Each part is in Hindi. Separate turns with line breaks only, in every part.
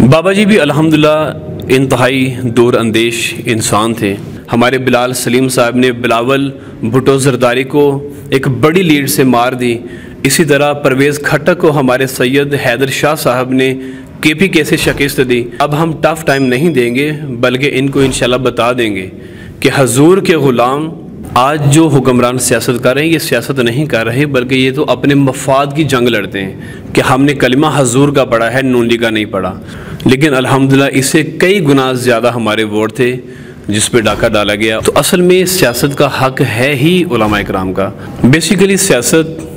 बाबा जी भी अल्हम्दुलिल्लाह इंतहाई दूर अंदेश इंसान थे। हमारे बिलाल सलीम साहब ने बिलावल भुट्टो जरदारी को एक बड़ी लीड से मार दी। इसी तरह परवेज़ खट्टक को हमारे सैयद हैदर शाह साहब ने KPK से शिकस्त दी। अब हम टफ़ टाइम नहीं देंगे बल्कि इनको इंशाल्लाह बता देंगे कि हजूर के ग़ुलाम आज जो हुक्मरान सियासत कर रहे हैं ये सियासत नहीं कर रहे बल्कि ये तो अपने मफाद की जंग लड़ते हैं कि हमने कलिमा हजूर का पढ़ा है, नून लीग का नहीं पढ़ा। लेकिन अल्हम्दुलिल्लाह इससे कई गुना ज़्यादा हमारे वोट थे जिस पे डाका डाला गया। तो असल में सियासत का हक है ही उलमा इकराम का। बेसिकली सियासत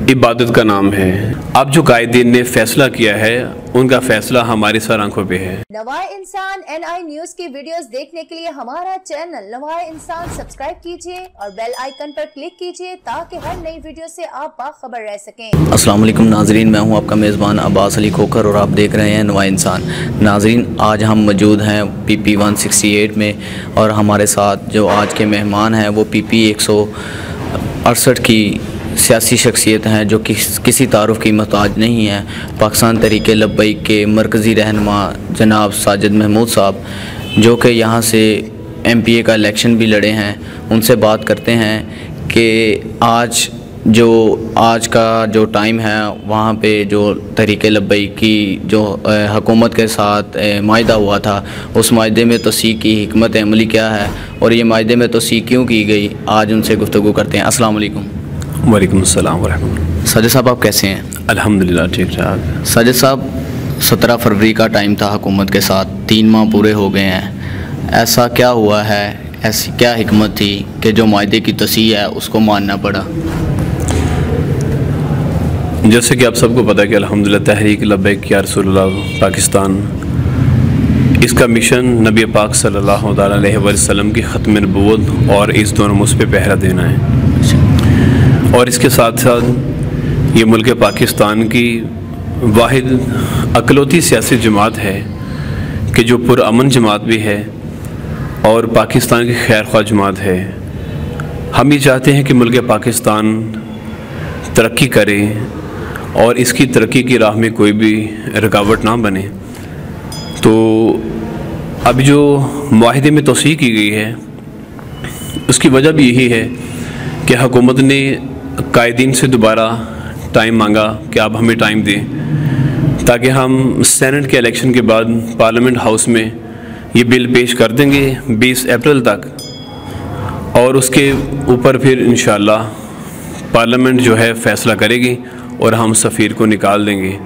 इबादत का नाम है। अब जो कायदीन ने फैसला किया है उनका फैसला हमारी सर आंखों पे है।
नवाए इंसान NI न्यूज की वीडियोस देखने के लिए हमारा चैनल नवाए इंसान सब्सक्राइब कीजिए और बेल आइकन पर क्लिक कीजिए ताकि हर नई वीडियो से आप बाखबर रह सकें।
अस्सलाम वालेकुम नाजरीन, मैं हूं आपका मेज़बान अब्बास अली खोखर और आप देख रहे हैं नवाए इंसान। नाजरीन, आज हम मौजूद हैं PP 168 में और हमारे साथ जो आज के मेहमान हैं वो PP 168 की सियासी शख्सियत हैं जो किसी तारुफ की मोहताज नहीं है। पाकिस्तान तहरीक लब्बैक के मरकज़ी रहनुमा जनाब साजिद महमूद साहब जो कि यहाँ से MPA का इलेक्शन भी लड़े हैं, उनसे बात करते हैं कि आज का जो टाइम है वहाँ पे जो तहरीक लब्बैक की जो हुकूमत के साथ माहिदा हुआ था उस माहिदे में तौसीक़ की हिकमत अमली क्या है और ये माहिदे में तौसीक़ क्यों की गई, आज उनसे गुफ्तगू करते हैं। अस्सलाम वालेकुम।
वालेकुम अस्सलाम वरहमतुल्लाह।
साजिद साहब, आप कैसे हैं?
अल्हम्दुलिल्लाह ठीक ठाक।
साजिद साहब, 17 फरवरी का टाइम था हुकूमत के साथ, 3 माह पूरे हो गए हैं। ऐसा क्या हुआ है, ऐसी क्या हिकमत थी कि जो माहिदे की तौसीक़ है उसको मानना पड़ा?
जैसे कि आप सबको पता है कि अल्हम्दुलिल्लाह तहरीक लब्बैक या रसूलुल्लाह पाकिस्तान, इसका मिशन नबी पाक सल्लल्लाहु अलैहि वसल्लम की ख़त्म नबूवत और इस दोनों मुझ पे पहरा देना है। और इसके साथ साथ ये मुल्क पाकिस्तान की वाहिद अकलौती सियासी जमात है कि जो पुरअमन जमात भी है और पाकिस्तान की खैर ख्वाह जमात है। हम ये चाहते हैं कि मुल्क पाकिस्तान तरक्की करे और इसकी तरक्की की राह में कोई भी रुकावट ना बने। तो अब जो मुआहिदे में तौसीक़ की गई है उसकी वजह भी यही है कि हुकूमत ने कायदीन से दोबारा टाइम मांगा कि आप हमें टाइम दें ताकि हम सेनेट के इलेक्शन के बाद पार्लियामेंट हाउस में ये बिल पेश कर देंगे 20 अप्रैल तक और उसके ऊपर फिर इंशाअल्लाह पार्लियामेंट जो है फ़ैसला करेगी और हम सफ़ीर को निकाल देंगे।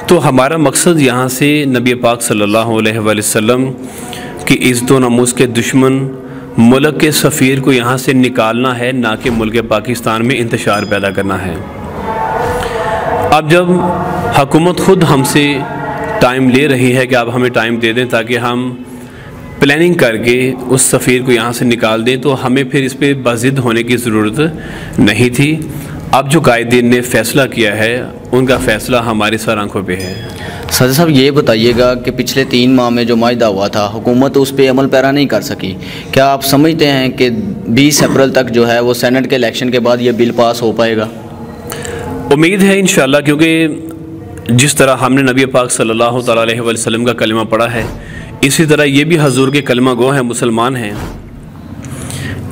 तो हमारा मकसद यहाँ से नबी पाक सल्लल्लाहु अलैहि वसल्लम की इज़्ज़त व नमूस के दुश्मन मुल्क के सफ़ीर को यहाँ से निकालना है, ना कि मुल्क पाकिस्तान में इंतशार पैदा करना है। अब जब हुकूमत ख़ुद हमसे टाइम ले रही है कि आप हमें टाइम दे दें ताकि हम प्लानिंग करके उस सफ़ीर को यहाँ से निकाल दें, तो हमें फिर इस पर बाज़िद होने की ज़रूरत नहीं थी। अब जो कायदीन ने फ़ैसला किया है उनका फ़ैसला हमारी सर आंखों पे है।
साजिद साहब, ये बताइएगा कि पिछले 3 माह में जो माहिदा हुआ था हुकूमत उस पर अमल पैरा नहीं कर सकी। क्या आप समझते हैं कि 20 अप्रैल तक जो है वो सेनेट के इलेक्शन के बाद ये बिल पास हो पाएगा?
उम्मीद है इंशाअल्लाह, क्योंकि जिस तरह हमने नबी पाक सल्लल्लाहु अलैहि वसल्लम का कलिमा पढ़ा है इसी तरह ये भी हजूर के कलिमा गो हैं, मुसलमान हैं।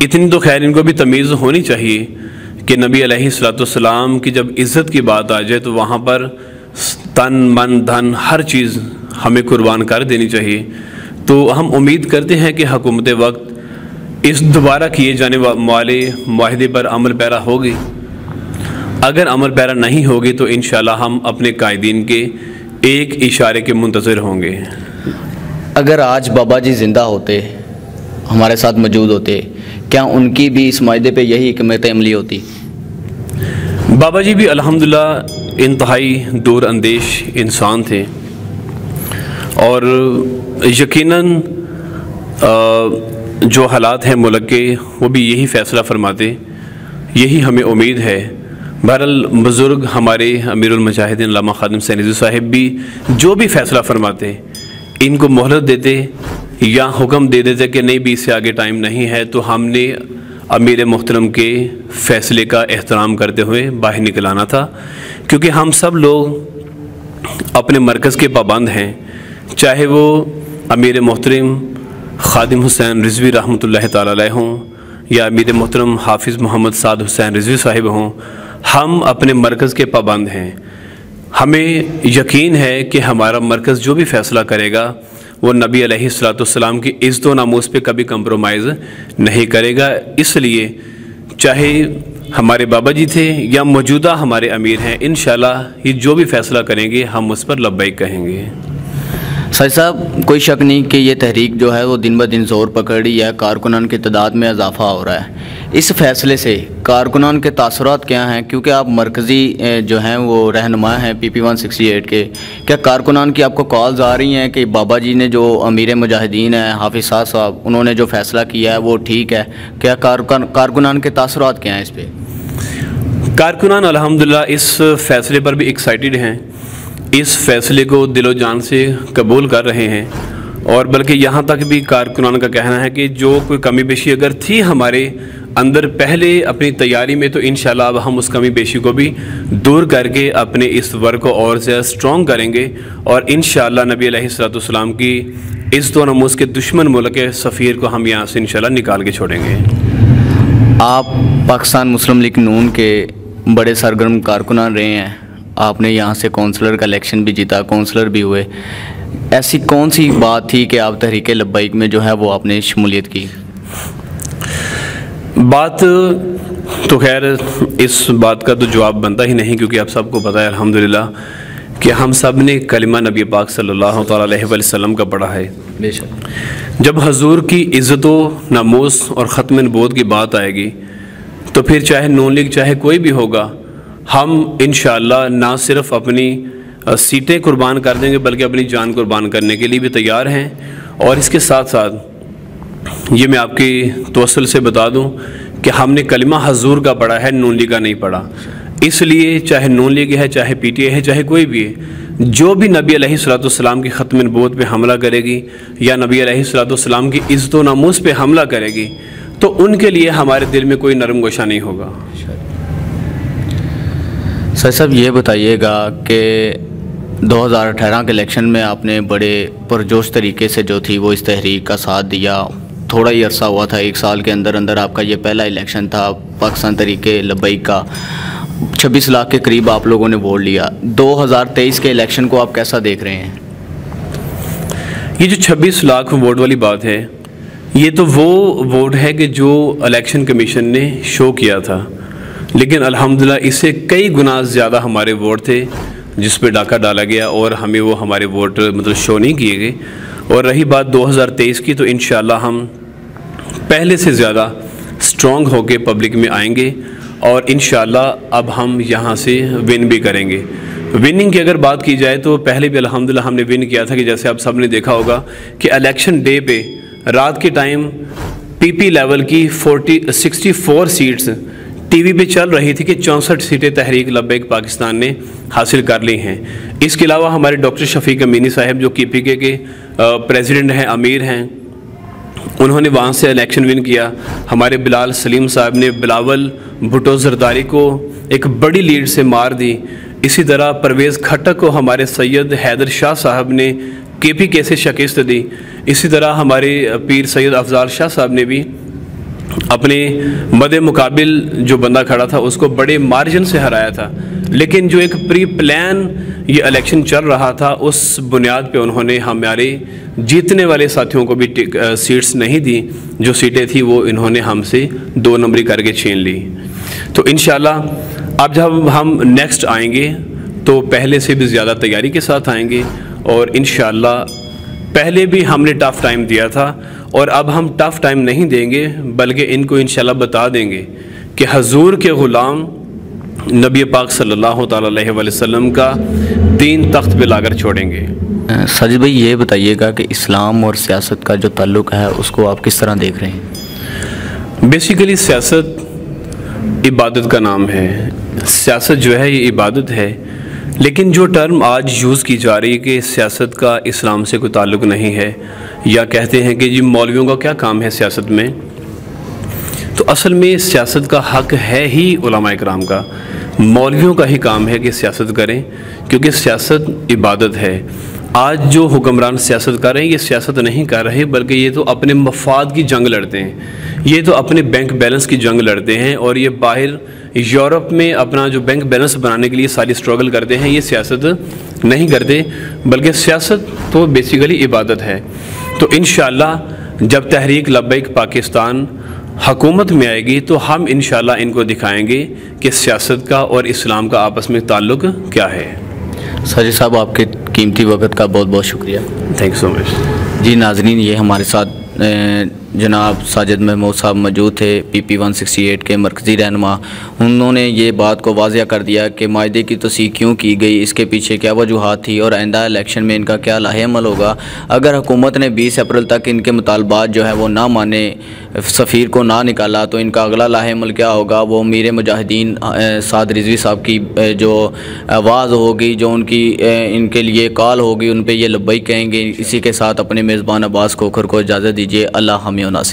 इतनी तो खैर इनको भी तमीज़ होनी चाहिए कि नबी अलैहिस्सलाम की जब इज़्ज़त की बात आ जाए तो वहाँ पर तन मन धन हर चीज़ हमें कुर्बान कर देनी चाहिए। तो हम उम्मीद करते हैं कि हुकूमत वक्त इस दोबारा किए जाने वाले माहिदे पर अमल पैरा होगी। अगर अमल पैरा नहीं होगी तो इंशाल्लाह हम अपने कायदीन के एक इशारे के मुंतज़िर होंगे।
अगर आज बाबा जी ज़िंदा होते, हमारे साथ मौजूद होते, क्या उनकी भी इस माहिदे पे यही हिकमत अमली होती?
बाबा जी भी अल्हम्दुलिल्लाह इंतहाई दूर अंदेश इंसान थे और यकीनन जो हालात हैं मुल्क के वो भी यही फ़ैसला फरमाते, यही हमें उम्मीद है। बहरहाल बुज़ुर्ग हमारे अमीरुल मुजाहिदीन अल्लामा ख़ादिम सैयदी साहिब भी जो भी फ़ैसला फरमाते इनको मोहलत देते या हुक्म दे देते कि नहीं 20 से आगे टाइम नहीं है, तो हमने अमीर मुहतरम के फ़ैसले का एहतराम करते हुए बाहर निकल आना था। क्योंकि हम सब लोग अपने मरकज़ के पाबंद हैं, चाहे वो अमीर मोहतरम खादिम हुसैन रिजवी रहमतुल्लाह ताला अलैह हों या अमीर मोहतरम हाफिज़ मोहम्मद साद हुसैन रिजवी साहिब हों, हम अपने मरकज़ के पाबंद हैं। हमें यकीन है कि हमारा मरकज़ जो भी फ़ैसला करेगा वो नबी अलैहिस्सलाम की इज़्ज़त व नामूस पे कभी कंप्रोमाइज़ नहीं करेगा। इसलिए चाहे हमारे बाबा जी थे या मौजूदा हमारे अमीर हैं, इंशाल्लाह ये जो भी फ़ैसला करेंगे हम उस पर लब्बैक कहेंगे।
सर साहब, कोई शक नहीं कि ये तहरीक जो है वो दिन ब दिन ज़ोर पकड़ रही है, कारकुनान की तादाद में इजाफा हो रहा है। इस फ़ैसले से कारकुनान के तासुरात क्या हैं, क्योंकि आप मरकज़ी जो हैं वो रहनुमा हैं PP 168 के, क्या कारकुनान की आपको कॉल्स आ रही हैं कि बाबा जी ने जो अमीर मुजाहिदीन हैं हाफिज़ साहब उन्होंने जो फ़ैसला किया है वो ठीक है? क्या कारकुनान के तासुरात क्या हैं इस पर?
कारकुनान अल्हम्दुलिल्लाह इस फ़ैसले पर भी एक्साइटेड हैं, इस फ़ैसले को दिलो जान से कबूल कर रहे हैं, और बल्कि यहाँ तक भी कारकुनान का कहना है कि जो कोई कमी बेशी अगर थी हमारे अंदर पहले अपनी तैयारी में, तो इंशाल्लाह अब हम उस कमी बेशी को भी दूर करके अपने इस वर्क को और ज़्यादा स्ट्रॉन्ग करेंगे और इंशाल्लाह नबी अलैहिस्सलाम की इज़्ज़त व नमूस के दुश्मन मुल्क के सफ़ीर को हम यहाँ से इंशाल्लाह निकाल के छोड़ेंगे।
आप पाकिस्तान मुस्लिम लीग नून के बड़े सरगर्म कारकुनान रहे हैं, आपने यहाँ से कौंसलर का इलेक्शन भी जीता, कौंसलर भी हुए। ऐसी कौन सी बात थी कि आप तहरीक लब्बैक में जो है वो आपने शमूलियत की?
बात तो खैर इस बात का तो जवाब बनता ही नहीं, क्योंकि आप सबको पता है अल्हम्दुलिल्लाह कि हम सब ने कलिमा नबी पाक सल्लल्लाहु अलैहि वसल्लम का पढ़ा है। बेशक जब हजूर की इज़्ज़त व नामूस और ख़त्म नबूवत की बात आएगी तो फिर चाहे नून लीग चाहे कोई भी होगा, हम इंशाअल्लाह ना सिर्फ अपनी सीटें कुर्बान कर देंगे बल्कि अपनी जान कुर्बान करने के लिए भी तैयार हैं। और इसके साथ साथ ये मैं आपकी तवस्सुल से बता दूं कि हमने कलिमा हजूर का पढ़ा है, नून लीग का नहीं पढ़ा। इसलिए चाहे नून लीग है, चाहे PTI है, चाहे कोई भी है, जो भी नबी अलैहिस्सलाम की ख़त्म नबूवत पे हमला करेगी या नबी अलैहिस्सलाम की इज़्ज़त व नामूस पे हमला करेगी तो उनके लिए हमारे दिल में कोई नरम गोशा नहीं होगा।
सर साहब, ये बताइएगा कि 2018 के इलेक्शन में आपने बड़े पुरजोश तरीके से जो थी वो इस तहरीक का साथ दिया। थोड़ा ही अरसा हुआ था, 1 साल के अंदर अंदर आपका ये पहला इलेक्शन था पाकिस्तान तहरीक लब्बैक का। 26 लाख के करीब आप लोगों ने वोट लिया। 2023 के इलेक्शन को आप कैसा देख रहे हैं?
ये जो 26 लाख वोट वाली बात है, ये तो वो वोट है कि जो इलेक्शन कमीशन ने शो किया था, लेकिन अल्हम्दुलिल्लाह इससे कई गुना ज़्यादा हमारे वोट थे जिस पे डाका डाला गया और हमें वो हमारे वोट मतलब शो नहीं किए गए। और रही बात 2023 की, तो इंशाल्लाह हम पहले से ज़्यादा स्ट्रॉन्ग होके पब्लिक में आएंगे और इंशाल्लाह अब हम यहाँ से विन भी करेंगे। विनिंग की अगर बात की जाए तो पहले भी अल्हम्दुलिल्लाह हमने विन किया था कि जैसे आप सब ने देखा होगा कि इलेक्शन डे पे रात के टाइम PP लेवल की 64 सीट्स TV पे चल रही थी कि 64 सीटें तहरीक लब्बैक पाकिस्तान ने हासिल कर ली हैं। इसके अलावा हमारे डॉक्टर शफीक अमीनी साहब जो KPK के प्रेसिडेंट हैं, अमीर हैं, उन्होंने वहाँ से इलेक्शन विन किया। हमारे बिलाल सलीम साहब ने बिलावल भुट्टो जरदारी को एक बड़ी लीड से मार दी। इसी तरह परवेज़ खट्टक को हमारे सैयद हैदर शाह साहब ने KPK से शिकस्त दी। इसी तरह हमारे पीर सैयद अफजाल शाह साहब ने भी अपने मदे मुकाबिल जो बंदा खड़ा था उसको बड़े मार्जिन से हराया था। लेकिन जो एक प्री प्लान ये इलेक्शन चल रहा था उस बुनियाद पे उन्होंने हमारे जीतने वाले साथियों को भी सीट्स नहीं दी। जो सीटें थी वो इन्होंने हमसे 2 नंबरी करके छीन ली। तो इंशाल्लाह अब जब हम नेक्स्ट आएंगे तो पहले से भी ज़्यादा तैयारी के साथ आएंगे और इंशाल्लाह पहले भी हमने टफ़ टाइम दिया था और अब हम टफ़ टाइम नहीं देंगे बल्कि इनको इंशाल्लाह बता देंगे कि हजूर के ग़ुलाम नबी पाक सल्लल्लाहु अलैहि वसल्लम का दीन तख्त पे लाकर छोड़ेंगे।
साजिद भाई, ये बताइएगा कि इस्लाम और सियासत का जो ताल्लुक़ है उसको आप किस तरह देख रहे हैं?
बेसिकली सियासत इबादत का नाम है। सियासत जो है ये इबादत है, लेकिन जो टर्म आज यूज़ की जा रही है कि सियासत का इस्लाम से कोई ताल्लुक़ नहीं है, या कहते हैं कि जी मौलवियों का क्या काम है सियासत में, तो असल में सियासत का हक़ है ही उलमा इकराम का। मौलवियों का ही काम है कि सियासत करें, क्योंकि सियासत इबादत है। आज जो हुक्मरान सियासत कर रहे हैं, ये सियासत नहीं कर रहे, बल्कि ये तो अपने मफाद की जंग लड़ते हैं, ये तो अपने बैंक बैलेंस की जंग लड़ते हैं, और ये बाहर यूरोप में अपना जो बैंक बैलेंस बनाने के लिए सारी स्ट्रगल करते हैं। ये सियासत नहीं करते, बल्कि सियासत तो बेसिकली इबादत है। तो इंशाअल्लाह जब तहरीक लब्बैक पाकिस्तान हुकूमत में आएगी तो हम इंशाअल्लाह इनको दिखाएंगे कि सियासत का और इस्लाम का आपस में ताल्लुक़ क्या है।
साजिद साहब, आपके कीमती वक्त का बहुत बहुत शुक्रिया।
Thank you so much.
जी नाज़रीन, ये हमारे साथ जनाब साजिद महमूद साहब मौजूद थे, PP 168 के मरकज़ी रहनुमा। उन्होंने ये बात को वाज़िया कर दिया कि मायदे की तोसीह क्यों की गई, इसके पीछे क्या वजूहात थी और आइंदा इलेक्शन में इनका क्या लाहेअमल होगा। अगर हुकूमत ने 20 अप्रैल तक इनके मुतालबात जो है वो ना माने, सफ़ीर को ना निकाला, तो इनका अगला लाहेअमल क्या होगा। वो मीर मुजाहिदीन साद रिजवी साहब की जो आवाज़ होगी, जो उनकी इनके लिए कॉल होगी, उन पर ये लब्बैक कहेंगे। इसी के साथ अपने मेज़बान अब्बास खोखर को इजाज़त दीजिए। अल्लाह हमें नासिर।